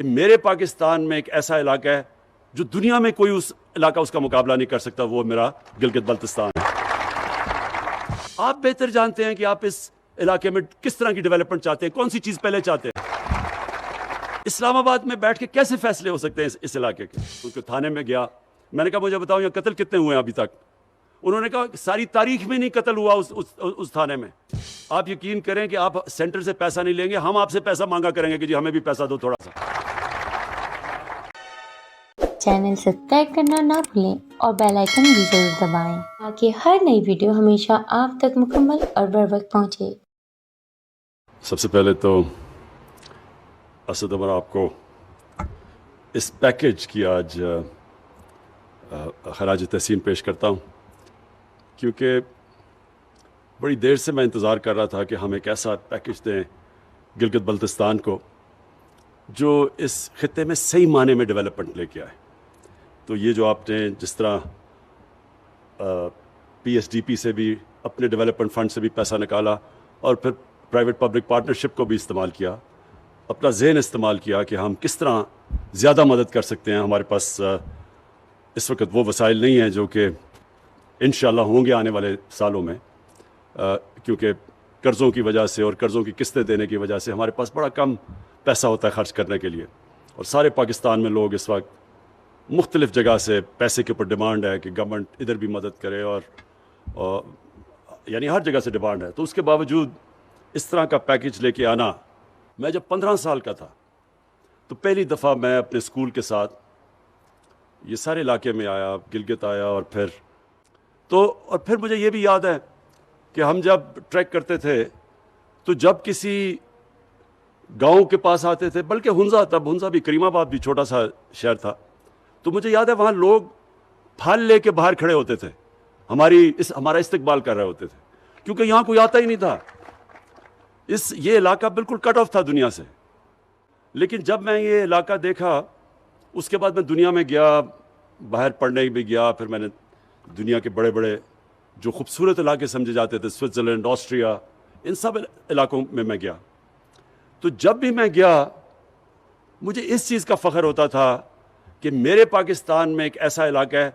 میرے پاکستان میں ایک ایسا علاقہ ہے جو دنیا میں کوئی اس علاقہ اس کا مقابلہ نہیں کر سکتا، وہ میرا گلگت بلتستان ہے۔ آپ بہتر جانتے ہیں کہ آپ اس علاقے میں کس طرح کی ڈیولپمنٹ چاہتے ہیں، کون سی چیز پہلے چاہتے ہیں۔ اسلام آباد میں بیٹھ کے کیسے فیصلے ہو سکتے ہیں اس علاقے کے؟ ان کے تھانے میں گیا، میں نے کہا مجھے بتاؤ یہاں قتل کتنے ہوئے ہیں ابھی تک؟ انہوں نے کہا ساری تاریخ میں نہیں قتل ہوا اس تھانے میں۔ آپ یقین کریں کہ آپ سینٹر سے پیسہ نہیں لیں گے، ہم آپ سے پیسہ مانگا کریں گے کہ جی ہمیں بھی پیسہ دو تھوڑا سا۔ چینل سبسکرائب کرنا نہ بھولیں اور بیل آئیکن بھی ضرور دبائیں تاکہ ہر نئی ویڈیو ہمیشہ آپ تک مکمل اور بر وقت پہنچے۔ سب سے پہلے تو اسد عمر آپ کو اس پیکیج کی آج خراج تحسین پیش کرتا ہوں، کیونکہ بڑی دیر سے میں انتظار کر رہا تھا کہ ہم ایک ایسا پیکیج دیں گلگت بلتستان کو جو اس خطے میں صحیح معنی میں ڈیولپمنٹ لے کے آئے۔ تو یہ جو آپ نے جس طرح پی ایس ڈی پی سے بھی اپنے ڈیولپمنٹ فنڈ سے بھی پیسہ نکالا اور پھر پرائیویٹ پبلک پارٹنرشپ کو بھی استعمال کیا، اپنا ذہن استعمال کیا کہ ہم کس طرح زیادہ مدد کر سکتے ہیں۔ ہمارے پاس اس وقت وہ وسائل نہیں ہیں جو کہ انشاءاللہ ہوں گے آنے والے سالوں میں، کیونکہ قرضوں کی وجہ سے اور قرضوں کی قسطیں دینے کی وجہ سے ہمارے پاس بڑا کم پیسہ ہوتا ہے خرچ کرنے کے لیے، اور سارے پاکستان میں لوگ اس وقت مختلف جگہ سے پیسے کے اوپر ڈیمانڈ ہے کہ گورنمنٹ ادھر بھی مدد کرے، اور یعنی ہر جگہ سے ڈیمانڈ ہے۔ تو اس کے باوجود اس طرح کا پیکیج لے کے آنا، میں جب 15 سال کا تھا تو پہلی دفعہ میں اپنے اسکول کے ساتھ یہ سارے علاقے میں آیا، گلگت آیا، اور پھر مجھے یہ بھی یاد ہے کہ ہم جب ٹریک کرتے تھے تو جب کسی گاؤں کے پاس آتے تھے، بلکہ ہنزا بھی، کریم آباد بھی چھوٹا سا شہر تھا، تو مجھے یاد ہے وہاں لوگ پھل لے کے باہر کھڑے ہوتے تھے، ہمارا استقبال کر رہے ہوتے تھے، کیونکہ یہاں کوئی آتا ہی نہیں تھا۔ یہ علاقہ بالکل کٹ آف تھا دنیا سے۔ لیکن جب میں یہ علاقہ دیکھا، اس کے بعد میں دنیا میں گیا، باہر پڑھنے بھی گیا، پھر میں نے دنیا کے بڑے بڑے جو خوبصورت علاقے سمجھے جاتے تھے، سوئٹزرلینڈ، آسٹریا، ان سب علاقوں میں گیا۔ تو جب بھی میں گیا مجھے اس چیز کا فخر ہوتا تھا کہ میرے پاکستان میں ایک ایسا علاقہ ہے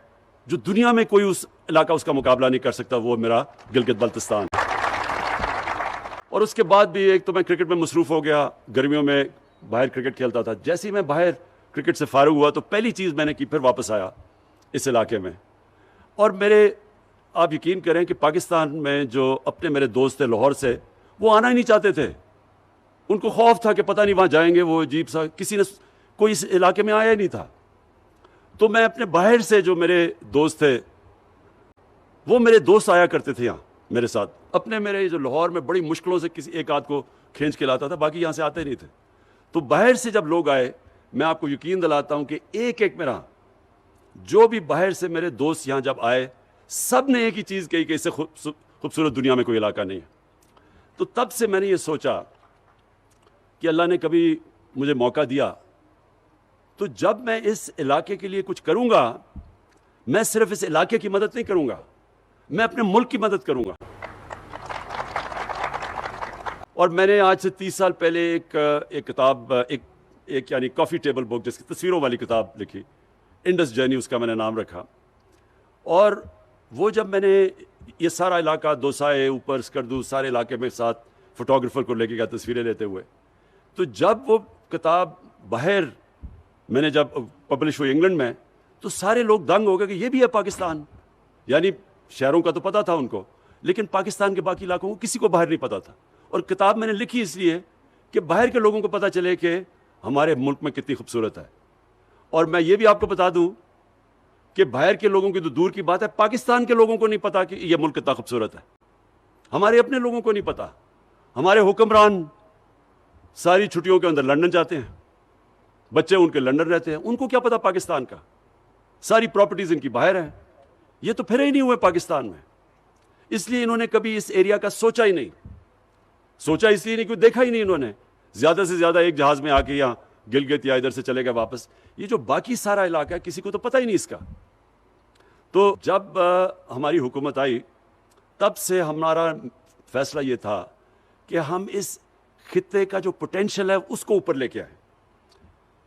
جو دنیا میں کوئی اس علاقہ اس کا مقابلہ نہیں کر سکتا، وہ میرا گلگت بلتستان۔ اور اس کے بعد بھی ایک تو میں کرکٹ میں مصروف ہو گیا، گرمیوں میں باہر کرکٹ کھیلتا تھا۔ جیسے ہی میں باہر کرکٹ سے فارغ ہوا تو پہلی چیز میں نے کی، پھر واپس آیا اس علاقے میں، اور آپ یقین کریں کہ پاکستان میں جو اپنے میرے دوست تھے لاہور سے، وہ آنا ہی نہیں چاہتے تھے۔ ان کو خوف تھا کہ پتہ نہیں وہاں جائیں گے، وہ عجیب سا، کوئی اس علاقے میں آیا ہی نہیں تھا۔ تو میں اپنے باہر سے جو میرے دوست تھے، وہ میرے دوست آیا کرتے تھے یہاں میرے ساتھ، میرے جو لاہور میں بڑی مشکلوں سے کسی ایک آدھ کو کھینچ کے لاتا تھا، باقی یہاں سے آتے نہیں تھے۔ تو باہر سے جب لوگ آئے، میں آپ کو یقین دلاتا ہوں کہ ایک میرا جو بھی باہر سے میرے دوست یہاں جب آئے، سب نے ایک ہی چیز کہی کہ اس سے خوبصورت دنیا میں کوئی علاقہ نہیں ہے۔ تو تب سے میں نے یہ سوچا کہ اللہ نے کبھی مجھے موقع دیا تو جب میں اس علاقے کے لیے کچھ کروں گا، میں صرف اس علاقے کی مدد نہیں کروں گا، میں اپنے ملک کی مدد کروں گا۔ اور میں نے آج سے 30 سال پہلے ایک کتاب، ایک یعنی کافی ٹیبل بک، جس کی تصویروں والی کتاب لکھی، انڈس جرنی اس کا میں نے نام رکھا۔ اور وہ جب میں نے یہ سارا علاقہ، دوسائے، اوپر اسکردو، سارے علاقے میں ساتھ فوٹوگرافر کو لے کے گیا تصویریں لیتے ہوئے، تو جب وہ کتاب باہر میں نے جب پبلش ہوئی انگلینڈ میں، تو سارے لوگ دنگ ہو گئے کہ یہ بھی ہے پاکستان۔ یعنی شہروں کا تو پتہ تھا ان کو، لیکن پاکستان کے باقی علاقوں کو کسی کو باہر نہیں پتہ تھا۔ اور کتاب میں نے لکھی اس لیے کہ باہر کے لوگوں کو پتہ چلے کہ ہمارے ملک میں کتنی خوبصورت ہے۔ اور میں یہ بھی آپ کو بتا دوں کہ باہر کے لوگوں کی تو دور کی بات ہے، پاکستان کے لوگوں کو نہیں پتا کہ یہ ملک کتنا خوبصورت ہے۔ ہمارے اپنے لوگوں کو نہیں پتا۔ ہمارے حکمران ساری چھٹیوں کے اندر لندن جاتے ہیں، بچے ان کے لندن رہتے ہیں، ان کو کیا پتا پاکستان کا؟ ساری پراپرٹیز ان کی باہر ہیں، یہ تو پھرے ہی نہیں ہوئے پاکستان میں۔ اس لیے انہوں نے کبھی اس ایریا کا سوچا ہی نہیں، سوچا اس لیے نہیں کہ دیکھا ہی نہیں انہوں نے۔ زیادہ سے زیادہ ایک جہاز میں آ کے یہاں گلگت یا ادھر سے چلے گئے واپس۔ یہ جو باقی سارا علاقہ ہے کسی کو تو پتہ ہی نہیں اس کا۔ تو جب ہماری حکومت آئی، تب سے ہمارا فیصلہ یہ تھا کہ ہم اس خطے کا جو پوٹینشل ہے اس کو اوپر لے کے آئیں۔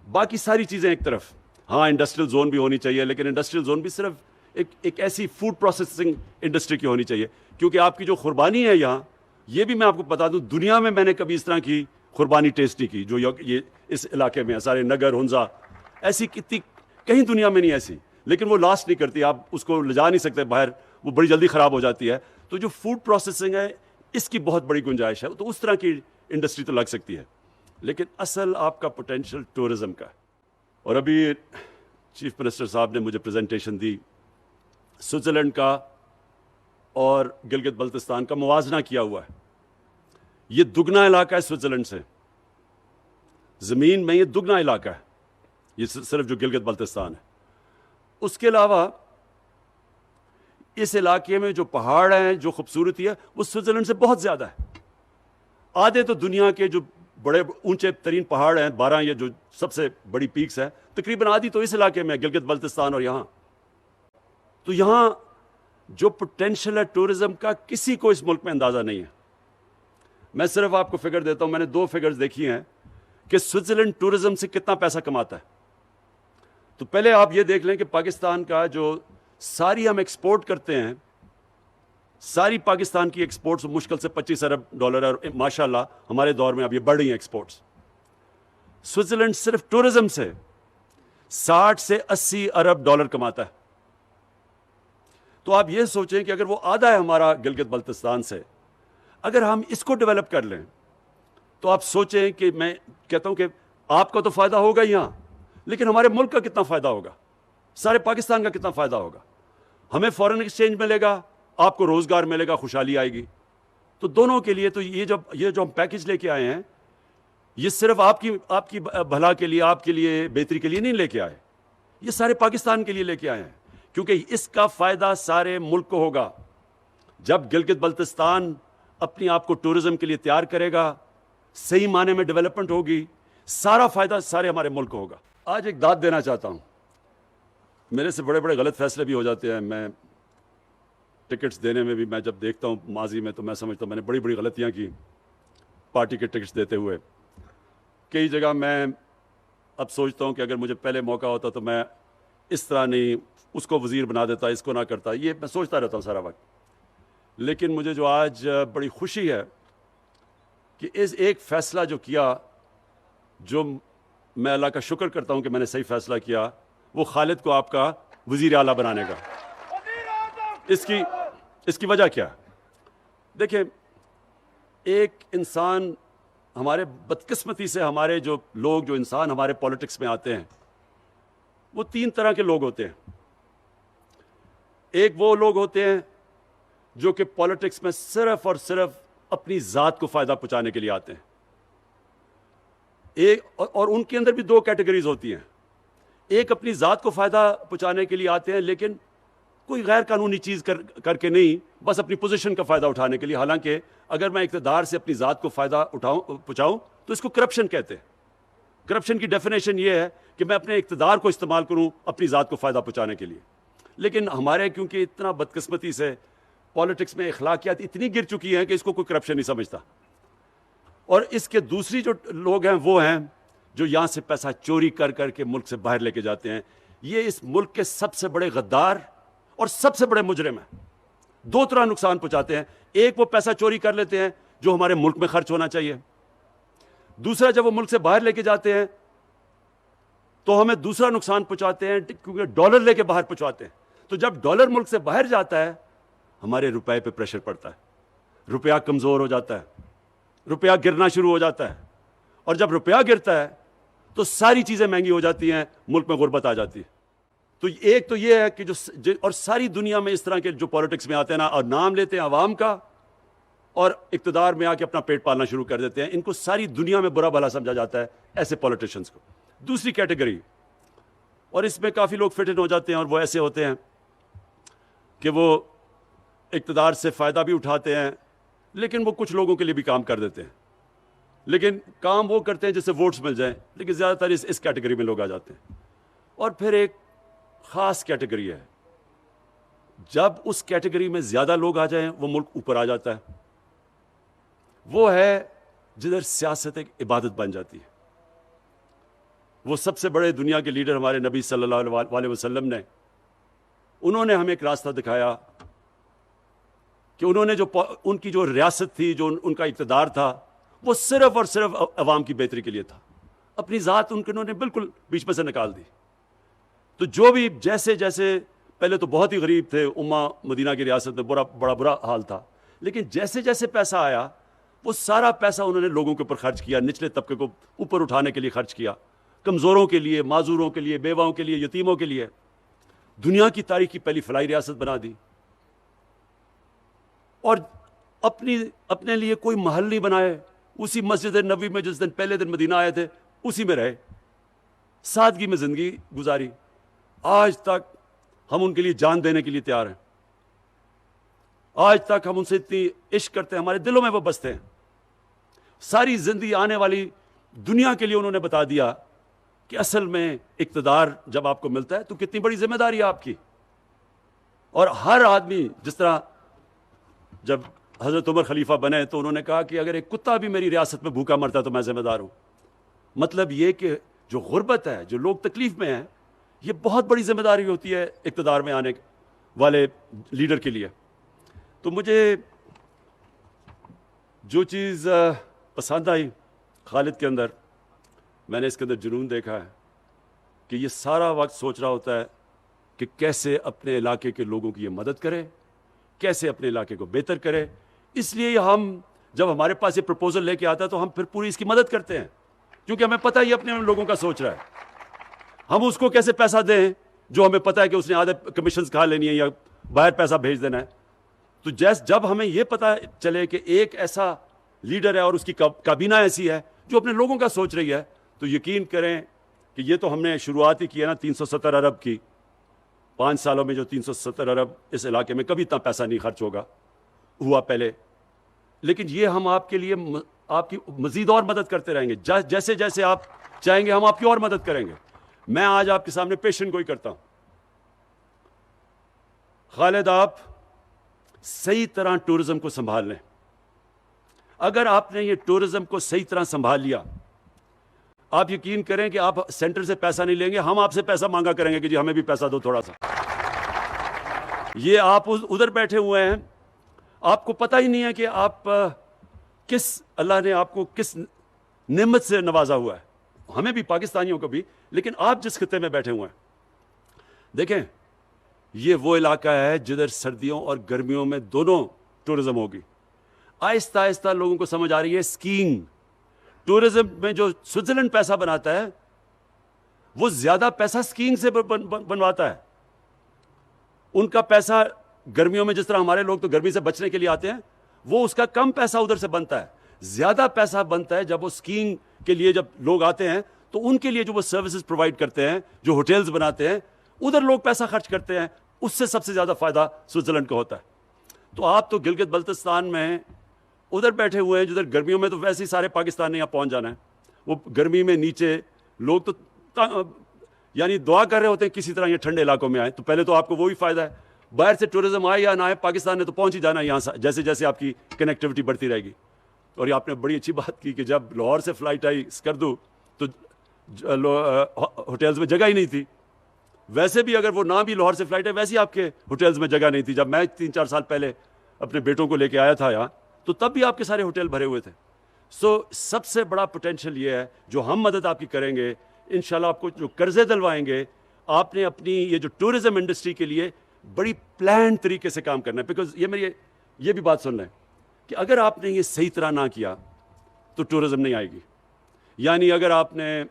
باقی ساری چیزیں ایک طرف، ہاں انڈسٹریل زون بھی ہونی چاہیے، لیکن انڈسٹریل زون بھی صرف ایک ایسی فوڈ پروسیسنگ انڈسٹری کی ہونی چاہیے، کیونکہ آپ کی جو قربانی ہے یہاں، یہ بھی میں آپ کو بتا دوں، دنیا میں نے کبھی اس طرح کی قربانی ٹیسٹ نہیں کی جو یہ اس علاقے میں ہے. سارے نگر ہنزا ایسی کتنی کہیں دنیا میں نہیں ایسی، لیکن وہ لاسٹ نہیں کرتی، آپ اس کو لے جا نہیں سکتے باہر، وہ بڑی جلدی خراب ہو جاتی ہے. تو جو فوڈ پروسیسنگ ہے اس کی بہت بڑی گنجائش ہے، تو اس طرح کی انڈسٹری تو لگ سکتی ہے، لیکن اصل آپ کا پوٹینشیل ٹورزم کا ہے. اور ابھی چیف منسٹر صاحب نے مجھے پریزنٹیشن دی، سوئٹزرلینڈ کا اور گلگت بلتستان کا موازنہ کیا ہوا ہے. یہ دگنا علاقہ ہے سوئٹزرلینڈ سے، زمین میں یہ دگنا علاقہ ہے، یہ صرف جو گلگت بلتستان ہے. اس کے علاوہ اس علاقے میں جو پہاڑ ہیں، جو خوبصورتی ہے، وہ سوئٹزرلینڈ سے بہت زیادہ ہے. آدھے تو دنیا کے جو بڑے اونچے ترین پہاڑ ہیں، 12 یہ جو سب سے بڑی پیکس ہیں، تقریباً آدھی تو اس علاقے میں، گلگت بلتستان اور یہاں. تو یہاں جو پوٹینشیل ہے ٹورزم کا، کسی کو اس ملک میں اندازہ نہیں ہے. میں صرف آپ کو فگر دیتا ہوں، میں نے 2 فگرز دیکھی ہیں کہ سوئٹزرلینڈ ٹورزم سے کتنا پیسہ کماتا ہے. تو پہلے آپ یہ دیکھ لیں کہ پاکستان کا جو ساری ہم ایکسپورٹ کرتے ہیں، ساری پاکستان کی ایکسپورٹس مشکل سے $25 ارب، اور ماشاءاللہ ہمارے دور میں اب یہ بڑھ رہی ہیں ایکسپورٹس. سوئٹزرلینڈ صرف ٹورزم سے 60 سے 80 ارب ڈالر کماتا ہے. تو آپ یہ سوچیں کہ اگر وہ آدھا ہے ہمارا گلگت بلتستان سے، اگر ہم اس کو ڈیولپ کر لیں تو آپ سوچیں کہ میں کہتا ہوں کہ آپ کا تو فائدہ ہوگا یہاں، لیکن ہمارے ملک کا کتنا فائدہ ہوگا، سارے پاکستان کا کتنا فائدہ ہوگا. ہمیں فارن ایکسچینج ملے گا، آپ کو روزگار ملے گا، خوشحالی آئے گی. تو دونوں کے لیے تو یہ جو ہم پیکج لے کے آئے ہیں، یہ صرف آپ کی بھلا کے لیے، آپ کے لیے بہتری کے لیے نہیں لے کے آئے، یہ سارے پاکستان کے لیے لے کے آئے ہیں، کیونکہ اس کا فائدہ سارے ملک کو ہوگا. جب گلگت بلتستان اپنی آپ کو ٹورزم کے لیے تیار کرے گا، صحیح معنی میں ڈیولپمنٹ ہوگی، سارا فائدہ سارے ہمارے ملک کو ہوگا. آج ایک داد دینا چاہتا ہوں، میرے سے بڑے غلط فیصلے بھی ہو جاتے ہیں. میں ٹکٹس دینے میں بھی، میں جب دیکھتا ہوں ماضی میں، تو میں سمجھتا ہوں میں نے بڑی غلطیاں کی پارٹی کے ٹکٹس دیتے ہوئے. کئی جگہ میں اب سوچتا ہوں کہ اگر مجھے پہلے موقع ہوتا تو میں اس طرح نہیں، اس کو وزیر بنا دیتا، اس کو نہ کرتا. یہ میں سوچتا رہتا ہوں سارا وقت. لیکن مجھے جو آج بڑی خوشی ہے کہ اس ایک فیصلہ جو کیا، جو میں اللہ کا شکر کرتا ہوں کہ میں نے صحیح فیصلہ کیا، وہ خالد کو آپ کا وزیر اعلیٰ بنانے کا. اس کی وجہ کیا؟ دیکھیں، ایک انسان، ہمارے بدقسمتی سے ہمارے جو لوگ، جو انسان ہمارے پولیٹکس میں آتے ہیں، وہ 3 طرح کے لوگ ہوتے ہیں. ایک وہ لوگ ہوتے ہیں جو کہ پولیٹکس میں صرف اور صرف اپنی ذات کو فائدہ پہنچانے کے لیے آتے ہیں. اور ان کے اندر بھی 2 کیٹیگریز ہوتی ہیں. ایک اپنی ذات کو فائدہ پہنچانے کے لیے آتے ہیں، لیکن کوئی غیر قانونی چیز کر کے نہیں، بس اپنی پوزیشن کا فائدہ اٹھانے کے لیے. حالانکہ اگر میں اقتدار سے اپنی ذات کو فائدہ پہنچاؤں تو اس کو کرپشن کہتے ہیں. کرپشن کی ڈیفینیشن یہ ہے کہ میں اپنے اقتدار کو استعمال کروں اپنی ذات کو فائدہ پہنچانے کے لیے. لیکن ہمارے کیونکہ اتنا بدقسمتی سے پالیٹکس میں اخلاقیات اتنی گر چکی ہیں کہ اس کو کوئی کرپشن نہیں سمجھتا. اور اس کے دوسری جو لوگ ہیں وہ ہیں جو یہاں سے پیسہ چوری کر کے ملک سے باہر لے کے جاتے ہیں. یہ اس ملک کے سب سے بڑے غدار اور سب سے بڑے مجرم ہیں. 2 طرح نقصان پہنچاتے ہیں. ایک، وہ پیسہ چوری کر لیتے ہیں جو ہمارے ملک میں خرچ ہونا چاہیے. دوسرا، جب وہ ملک سے باہر لے کے جاتے ہیں تو ہمیں دوسرا نقصان پہنچاتے ہیں، کیونکہ ڈالر لے کے باہر پہنچاتے ہیں. تو جب ڈالر ملک سے باہر جاتا ہے، ہمارے روپے پہ پریشر پڑتا ہے، روپیہ کمزور ہو جاتا ہے، روپیہ گرنا شروع ہو جاتا ہے. اور جب روپیہ گرتا ہے تو ساری چیزیں مہنگی ہو جاتی ہیں، ملک میں غربت آ جاتی ہے. تو ایک تو یہ ہے کہ اور ساری دنیا میں اس طرح کے جو پالیٹکس میں آتے ہیں نا، اور نام لیتے ہیں عوام کا اور اقتدار میں آ کے اپنا پیٹ پالنا شروع کر دیتے ہیں، ان کو ساری دنیا میں برا بھلا سمجھا جاتا ہے، ایسے پولیٹیشنز کو. دوسری کیٹیگری، اور اس میں کافی لوگ فٹ ان ہو جاتے ہیں، اور وہ ایسے ہوتے ہیں کہ وہ اقتدار سے فائدہ بھی اٹھاتے ہیں، لیکن وہ کچھ لوگوں کے لیے بھی کام کر دیتے ہیں. لیکن کام وہ کرتے ہیں جس سے ووٹس مل جائیں، لیکن زیادہ تر اس کیٹیگری میں لوگ آ جاتے ہیں. اور پھر ایک خاص کیٹیگری ہے، جب اس کیٹیگری میں زیادہ لوگ آ جائیں وہ ملک اوپر آ جاتا ہے. وہ ہے جدھر سیاست ایک عبادت بن جاتی ہے. وہ سب سے بڑے دنیا کے لیڈر ہمارے نبی صلی اللہ علیہ وسلم نے، انہوں نے ہمیں ایک راستہ دکھایا کہ انہوں نے جو ان کی جو ریاست تھی، جو ان کا اقتدار تھا، وہ صرف اور صرف عوام کی بہتری کے لیے تھا. اپنی ذات انہوں نے بالکل بیچ میں سے نکال دی. تو جو بھی جیسے جیسے پہلے تو بہت ہی غریب تھے، امہ مدینہ کی ریاست میں بڑا برا حال تھا، لیکن جیسے جیسے پیسہ آیا وہ سارا پیسہ انہوں نے لوگوں کے اوپر خرچ کیا، نچلے طبقے کو اوپر اٹھانے کے لیے خرچ کیا، کمزوروں کے لیے، معذوروں کے لیے، بیواؤں کے لیے، یتیموں کے لیے. دنیا کی تاریخ کی پہلی فلاحی ریاست بنا دی. اور اپنے لیے کوئی محل نہیں بنائے، اسی مسجد نبوی میں جس دن پہلے دن مدینہ آئے تھے اسی میں رہے، سادگی میں زندگی گزاری. آج تک ہم ان کے لیے جان دینے کے لیے تیار ہیں، آج تک ہم ان سے اتنی عشق کرتے ہیں، ہمارے دلوں میں وہ بستے ہیں. ساری زندگی آنے والی دنیا کے لیے انہوں نے بتا دیا کہ اصل میں اقتدار جب آپ کو ملتا ہے تو کتنی بڑی ذمہ داری ہے آپ کی. اور ہر آدمی، جس طرح جب حضرت عمر خلیفہ بنے تو انہوں نے کہا کہ اگر ایک کتا بھی میری ریاست میں بھوکا مرتا تو میں ذمہ دار ہوں. مطلب یہ کہ جو غربت ہے، جو لوگ تکلیف میں ہیں، یہ بہت بڑی ذمہ داری ہوتی ہے اقتدار میں آنے والے لیڈر کے لیے. تو مجھے جو چیز پسند آئی خالد کے اندر، میں نے اس کے اندر جنون دیکھا ہے کہ یہ سارا وقت سوچ رہا ہوتا ہے کہ کیسے اپنے علاقے کے لوگوں کی یہ مدد کرے، کیسے اپنے علاقے کو بہتر کرے. اس لیے ہم جب ہمارے پاس یہ پروپوزل لے کے آتا ہے تو ہم پھر پوری اس کی مدد کرتے ہیں، کیونکہ ہمیں پتہ ہے یہ اپنے لوگوں کا سوچ رہا ہے. ہم اس کو کیسے پیسہ دیں جو ہمیں پتہ ہے کہ اس نے آدھے کمیشنز کھا لینی ہے یا باہر پیسہ بھیج دینا ہے. تو جب ہمیں یہ پتہ چلے کہ ایک ایسا لیڈر ہے اور اس کی کابینہ ایسی ہے جو اپنے لوگوں کا سوچ رہی ہے، تو یقین کریں کہ یہ تو ہم نے شروعات ہی کی ہے نا 370 ارب کی. 5 سالوں میں جو 370 ارب اس علاقے میں کبھی اتنا پیسہ نہیں خرچ ہوا پہلے. لیکن یہ ہم آپ کے لیے آپ کی مزید اور مدد کرتے رہیں گے، جیسے جیسے آپ چاہیں گے ہم آپ کی اور مدد کریں گے. میں آج آپ کے سامنے پیشن گوئی کرتا ہوں. خالد، آپ صحیح طرح ٹورزم کو سنبھال لیں. اگر آپ نے یہ ٹورزم کو صحیح طرح سنبھال لیا، آپ یقین کریں کہ آپ سینٹر سے پیسہ نہیں لیں گے، ہم آپ سے پیسہ مانگا کریں گے کہ جی ہمیں بھی پیسہ دو تھوڑا سا. یہ آپ ادھر بیٹھے ہوئے ہیں، آپ کو پتہ ہی نہیں ہے کہ آپ اللہ نے آپ کو کس نعمت سے نوازا ہوا ہے، ہمیں بھی، پاکستانیوں کو بھی. لیکن آپ جس خطے میں بیٹھے ہوئے ہیں، دیکھیں یہ وہ علاقہ ہے جدھر سردیوں اور گرمیوں میں دونوں ٹورزم ہوگی. آہستہ آہستہ لوگوں کو سمجھ آ رہی ہے اسکیئنگ. ٹورزم میں جو سوئٹزرلینڈ پیسہ بناتا ہے وہ زیادہ پیسہ اسکیئنگ سے بنواتا ہے. ان کا پیسہ گرمیوں میں، جس طرح ہمارے لوگ تو گرمی سے بچنے کے لیے آتے ہیں، وہ اس کا کم پیسہ ادھر سے بنتا ہے. زیادہ پیسہ بنتا ہے جب وہ اسکیئنگ کے لیے جب لوگ آتے ہیں تو ان کے لیے جو وہ سروسز پرووائڈ کرتے ہیں، جو ہوٹلز بناتے ہیں، ادھر لوگ پیسہ خرچ کرتے ہیں. اس سے سب سے زیادہ فائدہ سوئٹزرلینڈ کو ہوتا ہے. تو آپ تو گلگت بلتستان میں ادھر بیٹھے ہوئے ہیں جدھر گرمیوں میں تو ویسے ہی سارے پاکستان نے یہاں پہنچ جانا ہے. وہ گرمی میں نیچے لوگ تو یعنی دعا کر رہے ہوتے ہیں کسی طرح یہ ٹھنڈے علاقوں میں آئے. تو پہلے تو آپ کو وہی فائدہ ہے، باہر سے ٹورزم آئے یا نہ آئے، پاکستان نے تو پہنچ ہی جانا ہے یہاں سے، جیسے جیسے آپ کی کنیکٹیوٹی بڑھتی رہے گی. اور یہ آپ نے بڑی اچھی بات کی کہ جب لاہور سے فلائٹ آئی اسکردو تو ہوٹلز میں جگہ ہی نہیں تھی. ویسے بھی اگر وہ نہ بھی لاہور سے فلائٹ ہے، ویسے ہی آپ کے ہوٹلز میں جگہ نہیں تھی. جب میں 3-4 سال پہلے اپنے بیٹوں کو لے کے آیا تھا یہاں تو تب بھی آپ کے سارے ہوٹل بھرے ہوئے تھے. سب سے بڑا پوٹینشیل یہ ہے جو ہم مدد آپ کی کریں گے، انشاءاللہ آپ کو جو قرضے دلوائیں گے، آپ نے اپنی یہ جو ٹورزم انڈسٹری کے لیے بڑی پلان طریقے سے کام کرنا ہے. بیکاز یہ بھی بات سن لیں کہ اگر آپ نے یہ صحیح طرح نہ کیا تو ٹورزم نہیں آئے گی. یعنی اگر آپ نے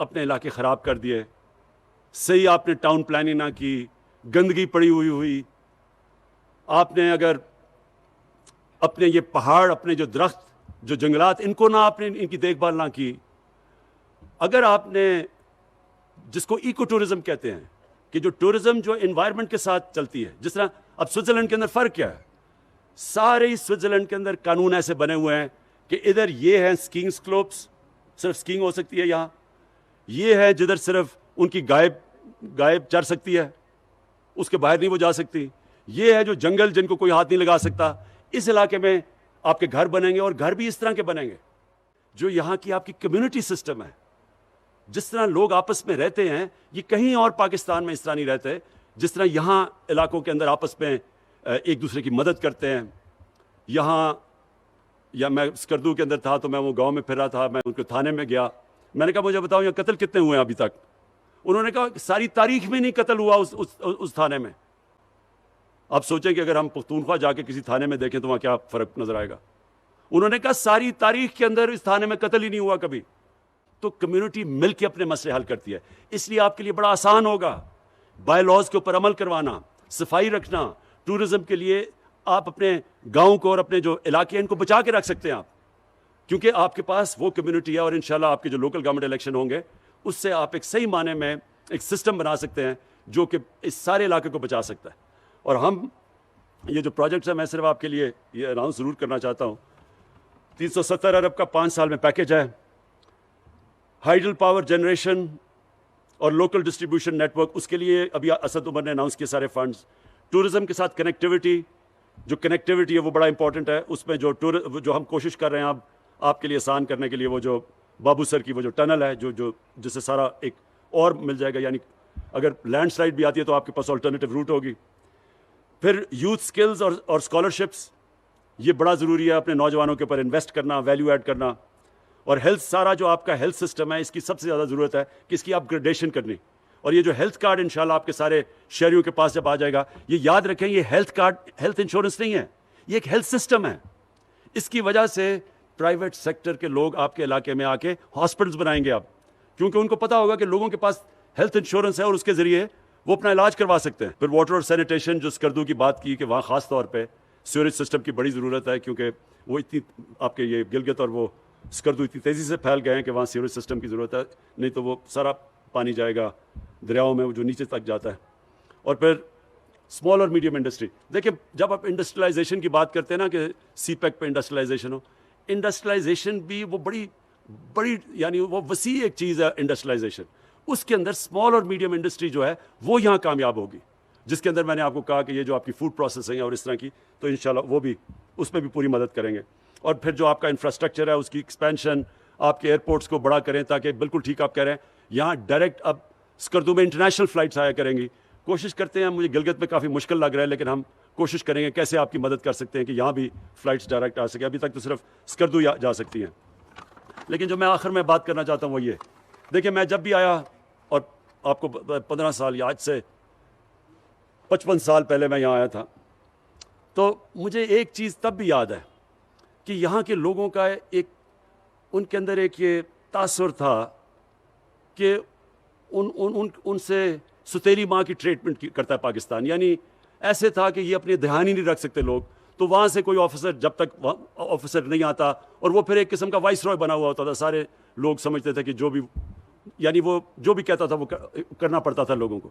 اپنے علاقے خراب کر دیے، صحیح آپ نے ٹاؤن پلاننگ نہ کی، گندگی پڑی ہوئی، آپ نے اگر اپنے یہ پہاڑ، اپنے جو درخت، جو جنگلات، ان کو نہ آپ نے ان کی دیکھ بھال نہ کی، اگر آپ نے جس کو ایکو ٹورزم کہتے ہیں کہ جو ٹورزم جو انوائرمنٹ کے ساتھ چلتی ہے، جس طرح اب سوئٹزرلینڈ کے اندر فرق کیا ہے، سارے ہی سوئٹزرلینڈ کے اندر قانون ایسے بنے ہوئے ہیں کہ ادھر یہ ہیں اسکیئنگ سلوپس، صرف اسکیئنگ ہو سکتی ہے یہاں، یہ ہے جدھر صرف ان کی گائے چر سکتی ہے، اس کے باہر نہیں وہ جا سکتی، یہ ہے جو جنگل جن کو کوئی ہاتھ نہیں لگا سکتا. اس علاقے میں آپ کے گھر بنیں گے اور گھر بھی اس طرح کے بنیں گے جو یہاں کی آپ کی کمیونٹی سسٹم ہے. جس طرح لوگ آپس میں رہتے ہیں یہ کہیں اور پاکستان میں اس طرح نہیں رہتے جس طرح یہاں علاقوں کے اندر آپس میں ایک دوسرے کی مدد کرتے ہیں. یہاں یا میں اسکردو کے اندر تھا تو میں وہ گاؤں میں پھر رہا تھا, میں ان کے تھانے میں گیا, میں نے کہا مجھے بتاؤ یہاں قتل کتنے ہوئے ہیں ابھی تک؟ انہوں نے کہا ساری تاریخ میں نہیں قتل ہوا اس تھانے میں. آپ سوچیں کہ اگر ہم پختونخوا جا کے کسی تھانے میں دیکھیں تو وہاں کیا فرق نظر آئے گا. انہوں نے کہا ساری تاریخ کے اندر اس تھانے میں قتل ہی نہیں ہوا کبھی. تو کمیونٹی مل کے اپنے مسئلے حل کرتی ہے, اس لیے آپ کے لیے بڑا آسان ہوگا بائی لاز کے اوپر عمل کروانا, صفائی رکھنا. ٹورزم کے لیے آپ اپنے گاؤں کو اور اپنے جو علاقے ہیں ان کو بچا کے رکھ سکتے ہیں آپ, کیونکہ آپ کے پاس وہ کمیونٹی ہے. اور انشاءاللہ آپ کے جو لوکل گورنمنٹ الیکشن ہوں گے اس سے آپ ایک صحیح معنی میں ایک سسٹم بنا سکتے ہیں جو کہ اس سارے علاقے کو بچا سکتا ہے. اور ہم یہ جو پروجیکٹس ہیں, میں صرف آپ کے لیے یہ اناؤنس ضرور کرنا چاہتا ہوں, 370 ارب کا 5 سال میں پیکیج ہے. ہائیڈل پاور جنریشن اور لوکل ڈسٹریبیوشن نیٹ ورک, اس کے لیے ابھی اسد عمر نے اناؤنس کیے سارے فنڈز. ٹورزم کے ساتھ کنیکٹیوٹی, جو کنیکٹیوٹی ہے وہ بڑا امپورٹنٹ ہے. اس میں جو ہم کوشش کر رہے ہیں آپ کے لیے آسان کرنے کے لیے, وہ جو بابو سر کی وہ جو ٹنل ہے جو جس سے سارا ایک اور مل جائے گا, یعنی اگر لینڈ سلائڈ بھی آتی ہے تو آپ کے پاس آلٹرنیٹیو روٹ ہوگی. پھر یوتھ سکلز اور اسکالرشپس, یہ بڑا ضروری ہے اپنے نوجوانوں کے اوپر انویسٹ کرنا, ویلیو ایڈ کرنا. اور ہیلتھ, سارا جو آپ کا ہیلتھ سسٹم ہے اس کی سب سے زیادہ ضرورت ہے کہ اس کی اپ گریڈیشن کرنی. اور یہ جو ہیلتھ کارڈ انشاءاللہ آپ کے سارے شہریوں کے پاس جب آ جائے گا, یہ یاد رکھیں یہ ہیلتھ کارڈ ہیلتھ انشورنس نہیں ہے, یہ ایک ہیلتھ سسٹم ہے. اس کی وجہ سے پرائیویٹ سیکٹر کے لوگ آپ کے علاقے میں آ کے ہاسپٹلس بنائیں گے آپ, کیونکہ ان کو پتا ہوگا کہ لوگوں کے پاس ہیلتھ انشورنس ہے اور اس کے ذریعے وہ اپنا علاج کروا سکتے ہیں. پھر واٹر اور سینیٹیشن, جو اسکردو کی بات کی کہ وہاں خاص طور پہ سیوریج سسٹم کی بڑی ضرورت ہے, کیونکہ وہ اتنی آپ کے یہ گلگت اور وہ اسکردو اتنی تیزی سے پھیل گئے ہیں کہ وہاں سیوریج سسٹم کی ضرورت ہے, نہیں تو وہ سارا پانی جائے گا دریاؤں میں جو نیچے تک جاتا ہے. اور پھر اسمال اور میڈیم انڈسٹری, دیکھیں جب آپ انڈسٹریلائزیشن کی بات کرتے ہیں نا کہ سی پیک پہ انڈسٹریلائزیشن ہو, انڈسٹریلائزیشن بھی وہ بڑی یعنی وہ وسیع ایک چیز ہے انڈسٹریلائزیشن. اس کے اندر اسمال اور میڈیم انڈسٹری جو ہے وہ یہاں کامیاب ہوگی, جس کے اندر میں نے آپ کو کہا کہ یہ جو آپ کی فوڈ پروسیسنگ ہے اور اس طرح کی, تو انشاءاللہ وہ بھی اس پہ بھی پوری مدد کریں گے. اور پھر جو آپ کا انفراسٹرکچر ہے اس کی ایکسپینشن, آپ کے ایئرپورٹس کو بڑا کریں تاکہ بالکل ٹھیک آپ کہہ رہے ہیں یہاں ڈائریکٹ اب اسکردو میں انٹرنیشنل فلائٹس آیا کریں گی. کوشش کرتے ہیں, مجھے گلگت میں کافی مشکل لگ رہا ہے لیکن ہم کوشش کریں گے کیسے آپ کی مدد کر سکتے ہیں کہ یہاں بھی فلائٹس ڈائریکٹ آ سکیں. ابھی تک تو صرف اسکردو جا سکتی ہیں. لیکن جو میں آخر میں بات کرنا چاہتا ہوں وہ یہ, دیکھیں میں جب بھی آیا, اور آپ کو 15 سال یا آج سے 55 سال پہلے میں یہاں آیا تھا, تو مجھے ایک چیز تب بھی یاد ہے کہ یہاں کے لوگوں کا ان کے اندر ایک یہ تاثر تھا کہ ان سے ستیلی ماں کی ٹریٹمنٹ کرتا ہے پاکستان. یعنی ایسے تھا کہ یہ اپنے دھیان ہی نہیں رکھ سکتے لوگ, تو وہاں سے کوئی آفیسر جب تک آفیسر نہیں آتا, اور وہ پھر ایک قسم کا وائس رائے بنا ہوا ہوتا تھا, سارے لوگ سمجھتے تھے کہ جو بھی یعنی وہ جو بھی کہتا تھا وہ کرنا پڑتا تھا لوگوں کو.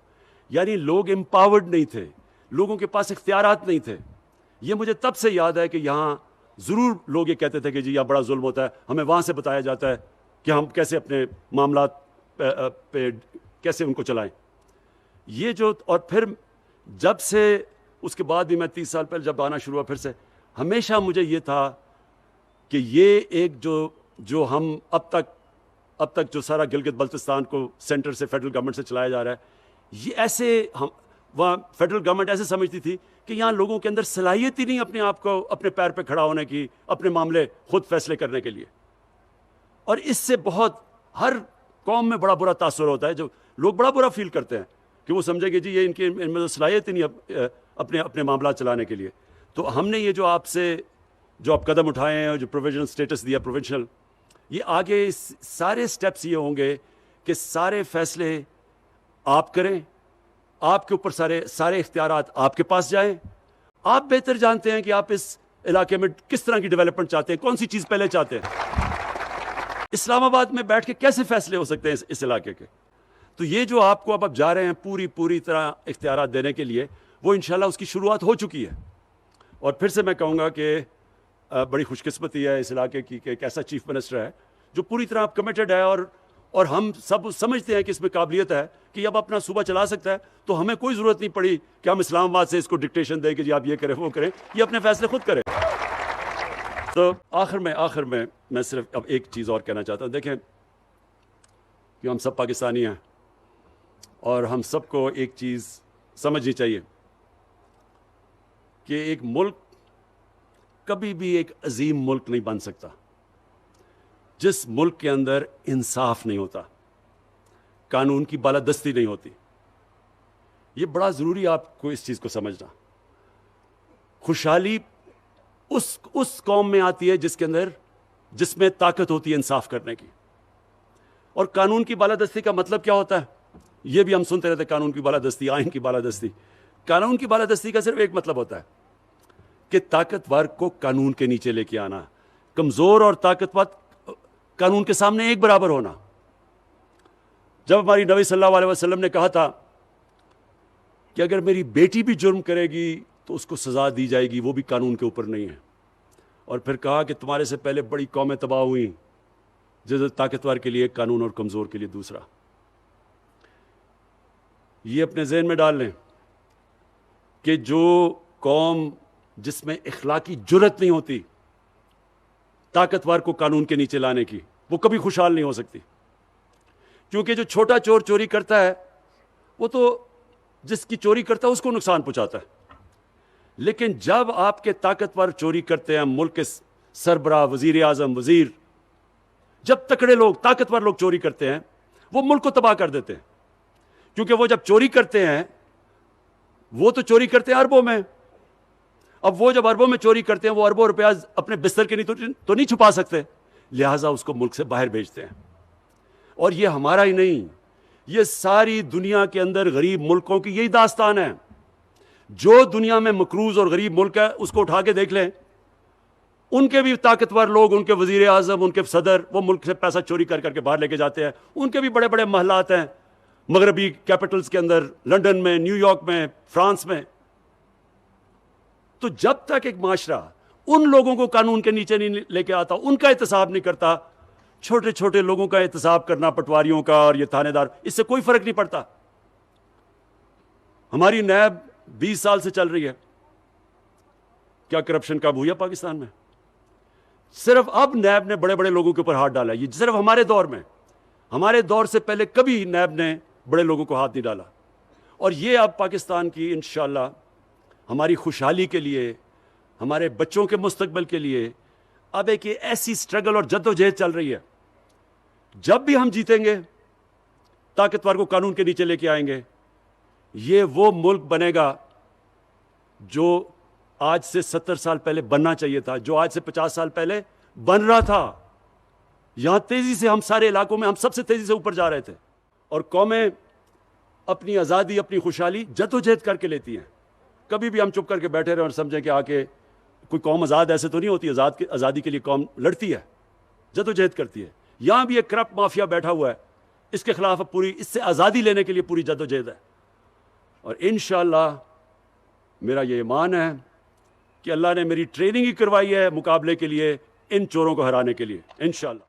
یعنی لوگ امپاورڈ نہیں تھے, لوگوں کے پاس اختیارات نہیں تھے. یہ مجھے تب سے یاد ہے کہ یہاں ضرور لوگ یہ کہتے تھے کہ جی یہاں بڑا ظلم ہوتا ہے, ہمیں وہاں سے بتایا جاتا ہے کہ ہم کیسے اپنے معاملات پہ کیسے ان کو چلائیں. یہ جو, اور پھر جب سے اس کے بعد بھی میں 30 سال پہلے جب آنا شروع ہوا, پھر سے ہمیشہ مجھے یہ تھا کہ یہ ایک جو ہم اب تک جو سارا گلگت بلتستان کو سینٹر سے فیڈرل گورنمنٹ سے چلایا جا رہا ہے, یہ ایسے وہاں فیڈرل گورنمنٹ ایسے سمجھتی تھی کہ یہاں لوگوں کے اندر صلاحیت ہی نہیں اپنے آپ کو اپنے پیر پہ کھڑا ہونے کی, اپنے معاملے خود فیصلے کرنے کے لیے. اور اس سے بہت ہر قوم میں بڑا برا تاثر ہوتا ہے, جو لوگ بڑا برا فیل کرتے ہیں کہ وہ سمجھے کہ جی یہ ان میں صلاحیت ہی نہیں اپنے معاملات چلانے کے لیے. تو ہم نے یہ جو آپ قدم اٹھائے ہیں, جو پروویژنل اسٹیٹس دیا پروونشل, یہ آگے سارے اسٹیپس یہ ہوں گے کہ سارے فیصلے آپ کریں, آپ کے اوپر سارے اختیارات آپ کے پاس جائیں. آپ بہتر جانتے ہیں کہ آپ اس علاقے میں کس طرح کی ڈیولپمنٹ چاہتے ہیں, کون سی چیز پہلے چاہتے ہیں. اسلام آباد میں بیٹھ کے کیسے فیصلے ہو سکتے ہیں اس علاقے کے. تو یہ جو آپ کو اب جا رہے ہیں پوری طرح اختیارات دینے کے لیے, وہ انشاءاللہ اس کی شروعات ہو چکی ہے. اور پھر سے میں کہوں گا کہ بڑی خوش قسمتی ہے اس علاقے کی کہ ایک ایسا چیف منسٹر ہے جو پوری طرح کمیٹڈ ہے, اور ہم سب سمجھتے ہیں کہ اس میں قابلیت ہے کہ اب اپنا صوبہ چلا سکتا ہے. تو ہمیں کوئی ضرورت نہیں پڑی کہ ہم اسلام آباد سے اس کو ڈکٹیشن دیں کہ جی آپ یہ کریں وہ کریں, یہ اپنے فیصلے خود کریں. تو آخر میں میں صرف اب ایک چیز اور کہنا چاہتا ہوں. دیکھیں کہ ہم سب پاکستانی ہیں اور ہم سب کو ایک چیز سمجھنی چاہیے کہ ایک ملک کبھی بھی ایک عظیم ملک نہیں بن سکتا جس ملک کے اندر انصاف نہیں ہوتا، قانون کی بالادستی نہیں ہوتی۔ یہ بڑا ضروری ہے آپ کو اس چیز کو سمجھنا۔ خوشحالی اس قوم میں آتی ہے جس میں طاقت ہوتی ہے انصاف کرنے کی۔ اور قانون کی بالادستی کا مطلب کیا ہوتا ہے؟ یہ بھی ہم سنتے رہتے ہیں، قانون کی بالادستی، آئین کی بالادستی۔ قانون کی بالادستی کا صرف ایک مطلب ہوتا ہے کہ طاقتور کو قانون کے نیچے لے کے آنا، کمزور اور طاقتور قانون کے سامنے ایک برابر ہونا۔ جب ہماری نبی صلی اللہ علیہ وسلم نے کہا تھا کہ اگر میری بیٹی بھی جرم کرے گی تو اس کو سزا دی جائے گی، وہ بھی قانون کے اوپر نہیں ہے، اور پھر کہا کہ تمہارے سے پہلے بڑی قومیں تباہ ہوئیں، جس طاقتور کے لیے ایک قانون اور کمزور کے لیے دوسرا۔ یہ اپنے ذہن میں ڈال لیں کہ جو قوم جس میں اخلاقی جرت نہیں ہوتی طاقتور کو قانون کے نیچے لانے کی، وہ کبھی خوشحال نہیں ہو سکتی۔ کیونکہ جو چھوٹا چور چوری کرتا ہے وہ تو جس کی چوری کرتا ہے اس کو نقصان پہنچاتا ہے، لیکن جب آپ کے طاقتور چوری کرتے ہیں، ملک کے سربراہ، وزیر اعظم، وزیر، جب تکڑے لوگ، طاقتور لوگ چوری کرتے ہیں، وہ ملک کو تباہ کر دیتے ہیں۔ کیونکہ وہ جب چوری کرتے ہیں، وہ تو چوری کرتے ہیں اربوں میں، اب وہ جب اربوں میں چوری کرتے ہیں، وہ اربوں روپیہ اپنے بستر کے تو نہیں چھپا سکتے، لہٰذا اس کو ملک سے باہر بھیجتے ہیں۔ اور یہ ہمارا ہی نہیں، یہ ساری دنیا کے اندر غریب ملکوں کی یہی داستان ہے۔ جو دنیا میں مقروض اور غریب ملک ہے اس کو اٹھا کے دیکھ لیں، ان کے بھی طاقتور لوگ، ان کے وزیر اعظم، ان کے صدر، وہ ملک سے پیسہ چوری کر کر کے باہر لے کے جاتے ہیں۔ ان کے بھی بڑے بڑے محلات ہیں مغربی کیپٹلز کے اندر، لندن میں، نیو یارک میں، فرانس میں۔ تو جب تک ایک معاشرہ ان لوگوں کو قانون کے نیچے نہیں لے کے آتا، ان کا احتساب نہیں کرتا، چھوٹے چھوٹے لوگوں کا احتساب کرنا، پٹواریوں کا اور یہ تھانے دار، اس سے کوئی فرق نہیں پڑتا۔ ہماری نیب 20 سال سے چل رہی ہے، کیا کرپشن کب ہوئی ہے پاکستان میں؟ صرف اب نیب نے بڑے بڑے لوگوں کے اوپر ہاتھ ڈالا ہے، یہ صرف ہمارے دور میں، ہمارے دور سے پہلے کبھی نیب نے بڑے لوگوں کو ہاتھ نہیں ڈالا۔ اور یہ اب پاکستان کی انشاءاللہ ہماری خوشحالی کے لیے، ہمارے بچوں کے مستقبل کے لیے اب ایک ایسی سٹرگل اور جدوجہد چل رہی ہے۔ جب بھی ہم جیتیں گے، طاقتور کو قانون کے نیچے لے کے آئیں گے، یہ وہ ملک بنے گا جو آج سے 70 سال پہلے بننا چاہیے تھا، جو آج سے 50 سال پہلے بن رہا تھا۔ یہاں تیزی سے، ہم سارے علاقوں میں ہم سب سے تیزی سے اوپر جا رہے تھے، اور قومیں اپنی آزادی، اپنی خوشحالی جدوجہد کر کے لیتی ہیں۔ کبھی بھی ہم چپ کر کے بیٹھے رہے اور سمجھیں کہ آ کے کوئی قوم آزاد، ایسے تو نہیں ہوتی۔ آزادی کے لیے قوم لڑتی ہے، جدوجہد کرتی ہے۔ یہاں بھی ایک کرپٹ مافیا بیٹھا ہوا ہے، اس کے خلاف اس سے آزادی لینے کے لیے پوری جدوجہد ہے۔ اور انشاءاللہ میرا یہ ایمان ہے کہ اللہ نے میری ٹریننگ ہی کروائی ہے مقابلے کے لیے، ان چوروں کو ہرانے کے لیے، انشاءاللہ۔